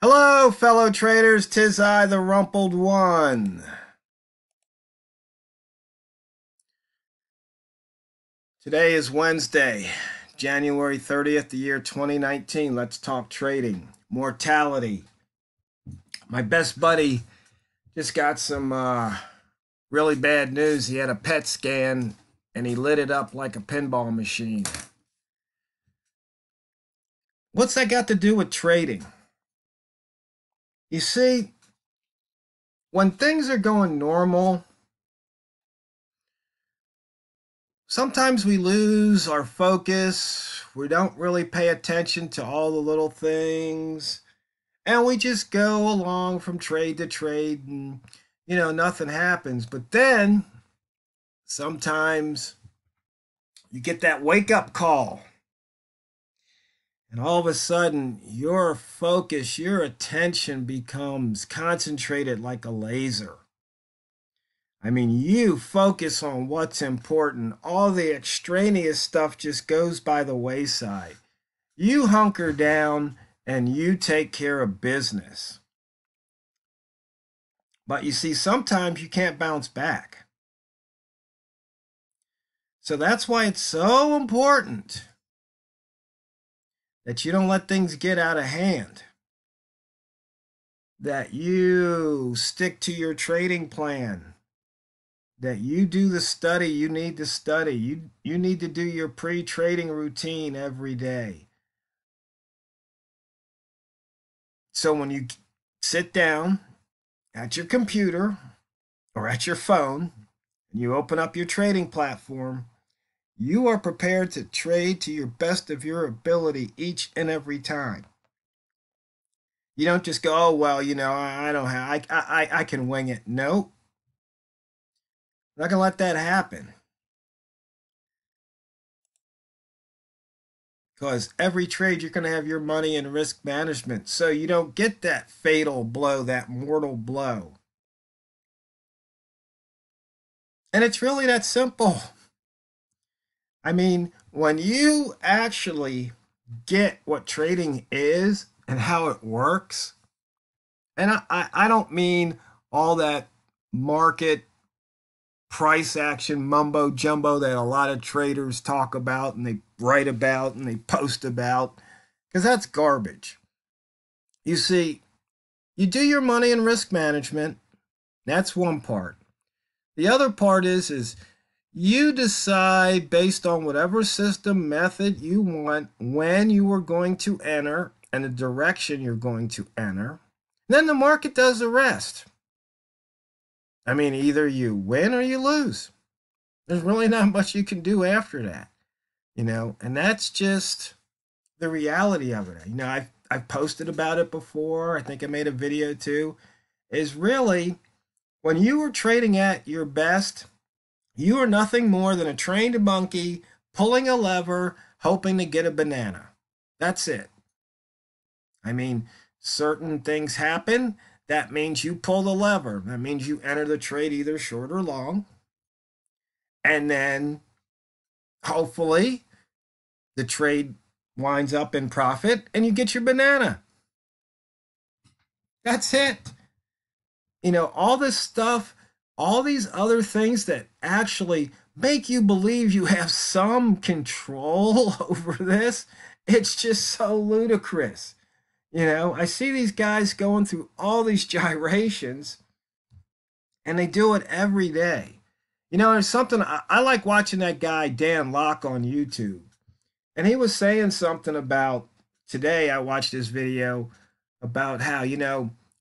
Hello, fellow traders. 'Tis I, the Rumpled One. Today is Wednesday, January 30th, the year 2019. Let's talk trading. Mortality. My best buddy just got some really bad news. He had a PET scan and he lit it up like a pinball machine. What's that got to do with trading? You see, when things are going normal, sometimes we lose our focus. We don't really pay attention to all the little things. And we just go along from trade to trade and, nothing happens. But then sometimes you get that wake up call. And all of a sudden, your focus, your attention becomes concentrated like a laser. I mean, you focus on what's important. All the extraneous stuff just goes by the wayside. You hunker down and you take care of business. But you see, sometimes you can't bounce back. So that's why it's so important that you don't let things get out of hand. That you stick to your trading plan. That you do the study you need to study. You need to do your pre-trading routine every day. So when you sit down at your computer or at your phone and you open up your trading platform, you are prepared to trade to your best of your ability each and every time. You don't just go, oh, well, I don't have, I can wing it. No, I'm not going to let that happen. Because every trade, you're going to have your money in risk management. So you don't get that fatal blow, that mortal blow. And it's really that simple. I mean, when you actually get what trading is and how it works, and I don't mean all that market price action mumbo jumbo that a lot of traders talk about and they write about and they post about, because that's garbage. You see, you do your money in risk management. That's one part. The other part is you decide based on whatever system method you want when you are going to enter and the direction you're going to enter. Then the market does the rest. I mean, either you win or you lose. There's really not much you can do after that, and that's just the reality of it. I've posted about it before. I think I made a video too. Is really when you are trading at your best, you are nothing more than a trained monkey pulling a lever, hoping to get a banana. That's it. I mean, certain things happen. That means you pull the lever. That means you enter the trade either short or long. And then hopefully the trade winds up in profit and you get your banana. That's it. All this stuff, all these other things that actually make you believe you have some control over this, it's just so ludicrous. I see these guys going through all these gyrations and they do it every day. There's something I like watching that guy, Dan Locke, on YouTube. And he was saying something about today. I watched this video about how,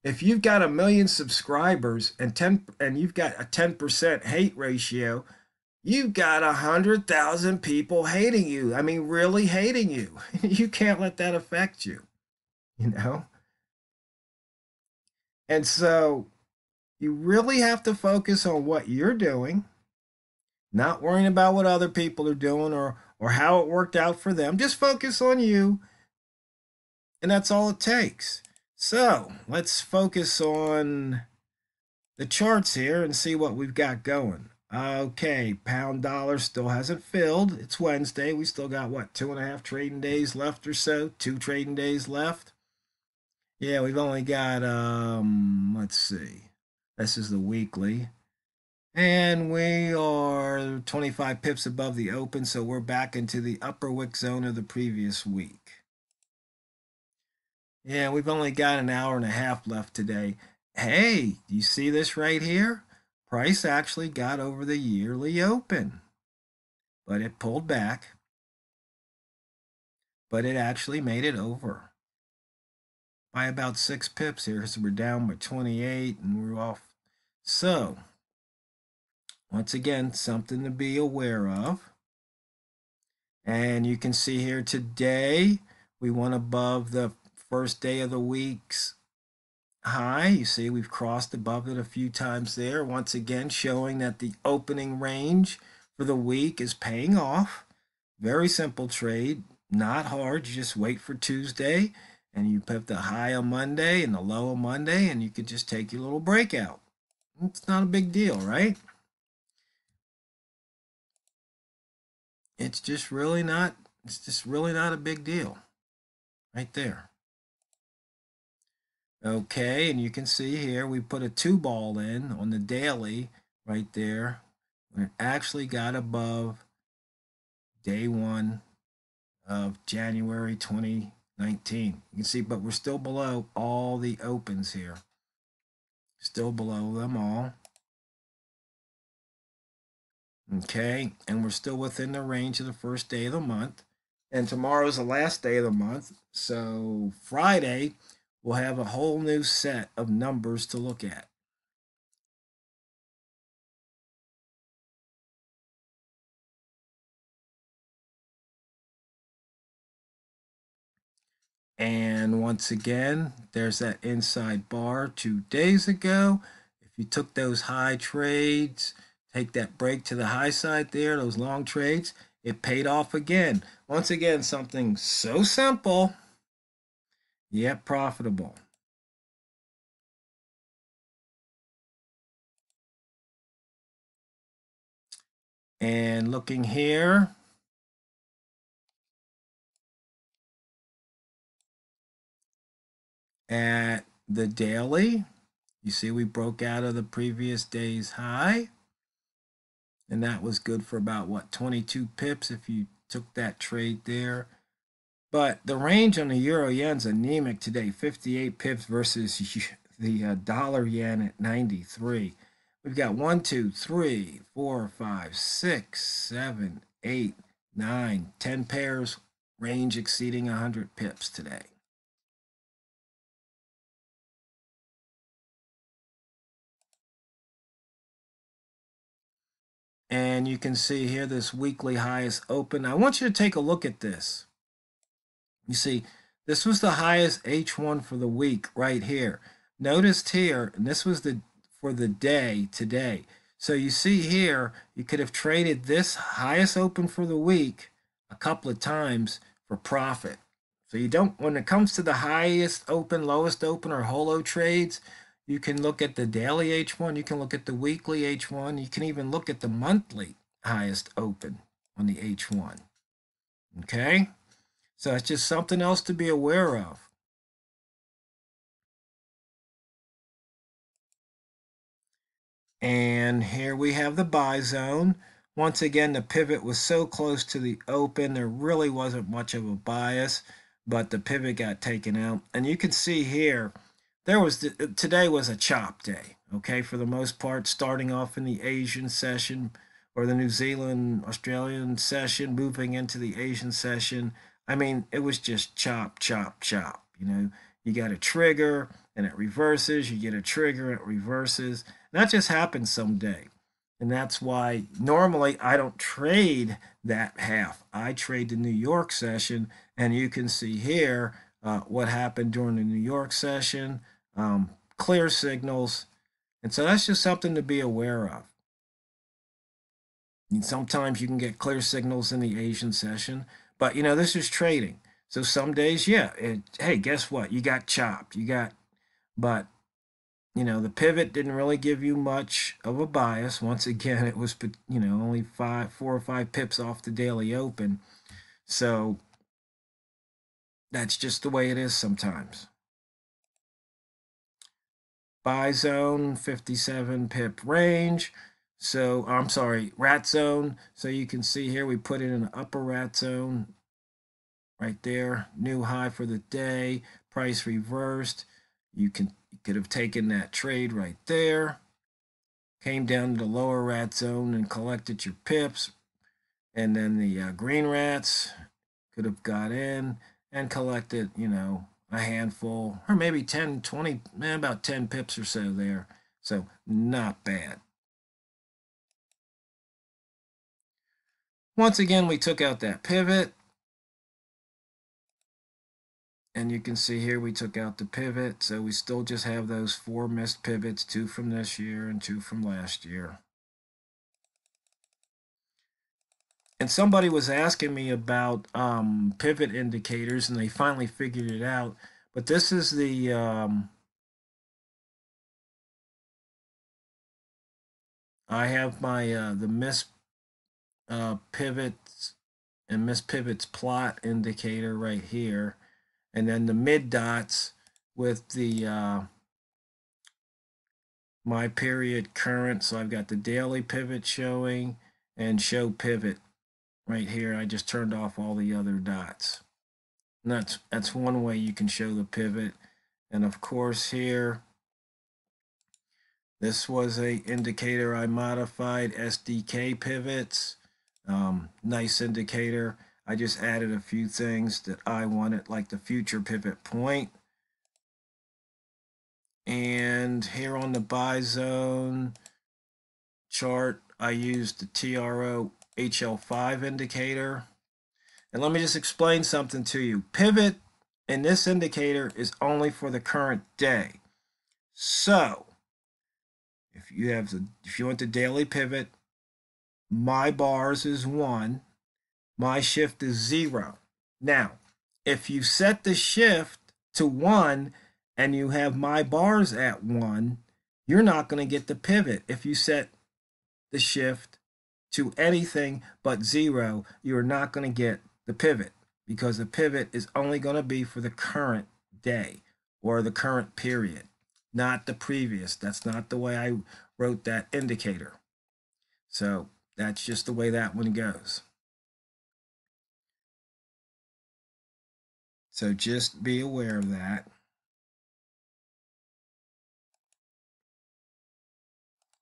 if you've got 1 million subscribers and you've got a 10% hate ratio, you've got 100,000 people hating you. I mean, really hating you. You can't let that affect you, And so you really have to focus on what you're doing, not worrying about what other people are doing or how it worked out for them. Just focus on you, and that's all it takes. So let's focus on the charts here and see what we've got going. Okay, pound dollar still hasn't filled. It's Wednesday. We still got, 2.5 trading days left or so? 2 trading days left. Yeah, we've only got, let's see. This is the weekly. And we are 25 pips above the open, so we're back into the upper wick zone of the previous week. Yeah, we've only got an hour and a half left today. Hey, do you see this right here? Price actually got over the yearly open, but it pulled back, but it actually made it over by about 6 pips here. So we're down by 28 and we're off. So, once again, something to be aware of. And you can see here today, we went above the first day of the week's high. You see we've crossed above it a few times there. Once again, showing that the opening range for the week is paying off. Very simple trade, not hard. You just wait for Tuesday and you put the high on Monday and the low on Monday and you could just take your little breakout. It's not a big deal, right? It's just really not a big deal right there. Okay, and you can see here we put a 2 ball in on the daily right there. When it actually got above day 1 of January 2019. You can see, but we're still below all the opens here. Still below them all. Okay, and we're still within the range of the first day of the month. And tomorrow's the last day of the month. So Friday, we'll have a whole new set of numbers to look at. And once again, there's that inside bar 2 days ago. If you took those high trades, take that break to the high side there, those long trades, it paid off again. Once again, something so simple, yet profitable. And looking here at the daily, you see we broke out of the previous day's high. And that was good for about, what, 22 pips if you took that trade there. But the range on the euro yen's anemic today, 58 pips versus the dollar yen at 93. We've got 1, 2, 3, 4, 5, 6, 7, 8, 9, 10 pairs, range exceeding 100 pips today. And you can see here this weekly highest open. I want you to take a look at this. You see, this was the highest H1 for the week right here. Noticed here, and this was the for the day today. So you see here, you could have traded this highest open for the week a couple of times for profit. So you don't, when it comes to the highest open, lowest open, or holo trades, you can look at the daily H1, you can look at the weekly H1, you can even look at the monthly highest open on the H1. Okay? So it's just something else to be aware of. And here we have the buy zone. Once again, the pivot was so close to the open, there really wasn't much of a bias, but the pivot got taken out. And you can see here, today was a chop day, okay, for the most part, starting off in the Asian session or the New Zealand, Australian session, moving into the Asian session. I mean, it was just chop, chop, chop. You got a trigger and it reverses, you get a trigger and it reverses. That just happens someday. And that's why normally I don't trade that half. I trade the New York session, and you can see here what happened during the New York session, clear signals. And so that's just something to be aware of. And sometimes you can get clear signals in the Asian session, but this is trading. So some days, yeah, hey, guess what? You got chopped. But the pivot didn't really give you much of a bias. Once again, it was, only 4 or 5 pips off the daily open. So that's just the way it is sometimes. buy zone, 57 pip range. So I'm sorry, rat zone. So you can see here we put it in the upper rat zone right there. New high for the day, price reversed. You could have taken that trade right there. Came down to the lower rat zone and collected your pips. And then the green rats could have got in and collected, a handful or maybe 10, 20, about 10 pips or so there. So not bad. Once again, we took out that pivot. And you can see here we took out the pivot. So we still just have those 4 missed pivots, 2 from this year and 2 from last year. And somebody was asking me about pivot indicators, and they finally figured it out. But this is the I have my the miss pivots and miss pivots plot indicator right here, and then the mid dots with the my period current. So I've got the daily pivot showing and show pivot right here. I just turned off all the other dots. And that's one way you can show the pivot. And of course here, this was a indicator I modified, SDK pivots. Nice indicator. I just added a few things that I wanted, like the future pivot point. And here on the buy zone chart, I used the TRO HL5 indicator. And let me just explain something to you. Pivot in this indicator is only for the current day. So if you want the daily pivot, my bars is 1, my shift is 0. Now, if you set the shift to 1 and you have my bars at 1, you're not going to get the pivot. If you set the shift to anything but 0, you're not going to get the pivot, because the pivot is only going to be for the current day or the current period, not the previous. That's not the way I wrote that indicator. So that's just the way that one goes. So just be aware of that.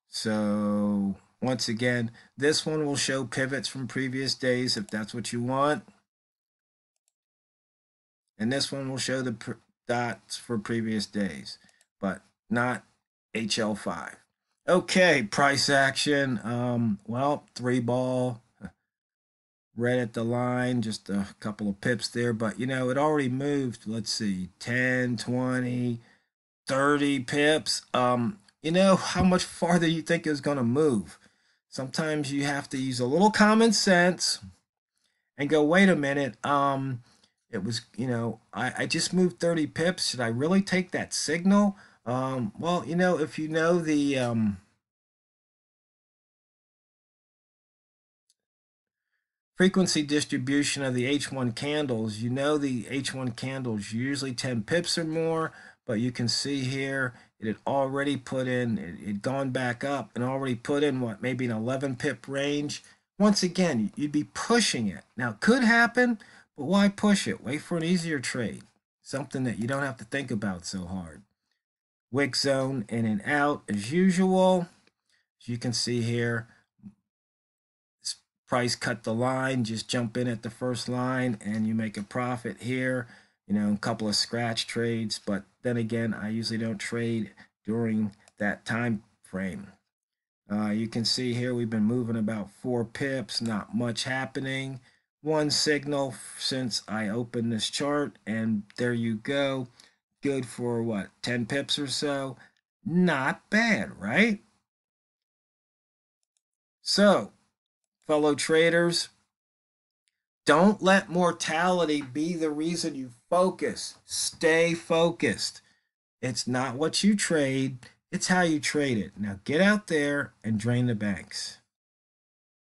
So once again, this one will show pivots from previous days if that's what you want. And this one will show the dots for previous days, but not HL5. Okay, price action. Well, 3 ball, red at the line, just a couple of pips there, but it already moved. Let's see, 10, 20, 30 pips. How much farther you think is going to move? Sometimes you have to use a little common sense and go, wait a minute. It was, I just moved 30 pips. Should I really take that signal? Well, if you know the frequency distribution of the H1 candles, the H1 candles usually 10 pips or more, but you can see here it had already put in, it had gone back up and already put in what, maybe an 11 pip range. Once again, you'd be pushing it. Now, it could happen, but why push it? Wait for an easier trade, something that you don't have to think about so hard. Wick zone in and out as usual. As you can see here, price cut the line, just jump in at the first line and you make a profit here. A couple of scratch trades, but then again, I usually don't trade during that time frame. You can see here we've been moving about 4 pips, not much happening. One signal since I opened this chart, and there you go. Good for what, 10 pips or so? Not bad, right? So, fellow traders, don't let mortality be the reason you focus. Stay focused. It's not what you trade, it's how you trade it. Now get out there and drain the banks.